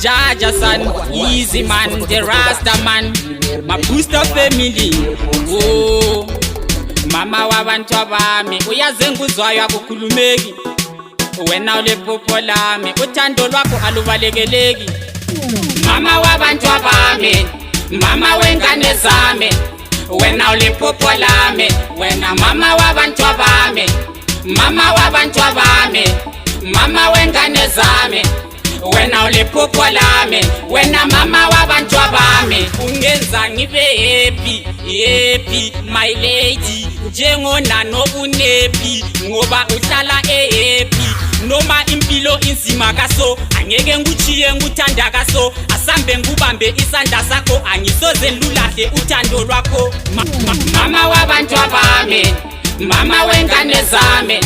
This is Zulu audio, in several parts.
Jaja son, easy man, the Rasta man, my booster family. Oh, mama wabantu abami, uyazi ngikuzwayo akukhulumeki. Wena ulephupho lami, uthando lwakho alubalekeki. Mama wabantu abami, mama wengane zami, wena ulephupho lami, wena mama wabantu abami, mama wabantu abami, mama wengane zami, wena ulephupho lami, wena mama wabantu abami. Ungenza ngibe happy, happy my lady, njengona nobunepi ngoba uhlala happy. Noma impilo inzima kaso, angeke ngikuchiye ngikuthanda kaso, asambe ngubambe isandla sakho, angisoze lulahle uthando lwakho. Mama wabantu abami, mama wengane zami,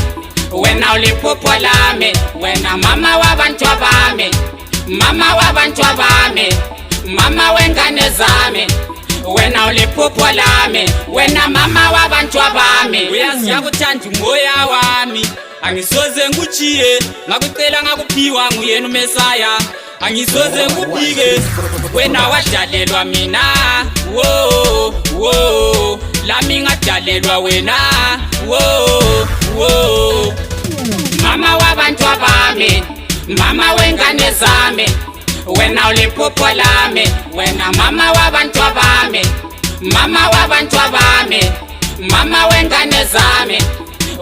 wena uliphupho lami, wena mama wabantu abami, mama wabantu abami, mama wengane zami, wena uliphupho lami, wena mama wabantu abami. Uyazi yakuthanda umoya wami, angisoze ngikuchiye, ngakucela ngakuphiwa nguyena uMesaya, angisoze ngikuphike, wena wadalelwa mina. Wo wo, lami ngadalelwa wena. Wo wo, mama wabantu abami, mama wengane zami, wena uliphupho lami, wena mama wabantu abami, mama wabantu abami, mama wengane zami,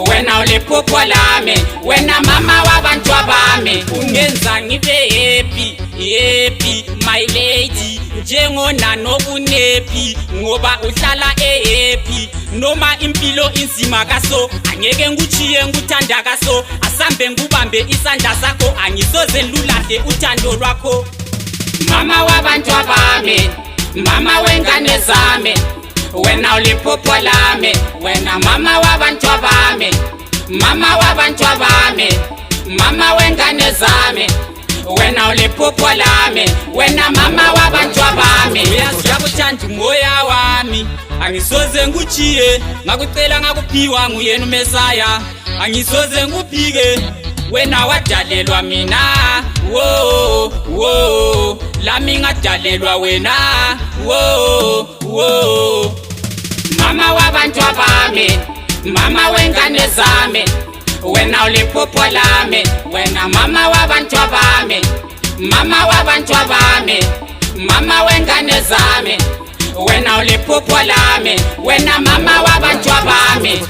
wena uliphupho lami, wena mama wabantu abami. Ungenza ngibe happy, happy my lady, njengona nobunepi ngoba uhlala happy. Noma impilo inzima kaso, angeke ngikuchiye ngikuthanda kaso, asambe ngubambe isandla sakho, angisoze lulahle uthando lwakho. Mama wabantu abami, mama wengane zami, wena uliphupho lami, wena mama wabantu abami, mama wabantu abami, mama wengane zami, wena uliphupho lami, wena mama wabantu abami. Uyazi yakuthanda umoya wami, angisoze ngikuchiye, ngakucela ngakuphiwa nguyena uMesaya, angisoze ngikuphike, wena wadalelwa mina. Wo wo, lami ngadalelwa wena. Wo wo, mama wabantu abami, mama wengane zami, wena uliphupho lami, wena mama wabantu abami, mama wabantu abami, mama wengane zami, wena uliphupho lami, wena mama wabantu abami.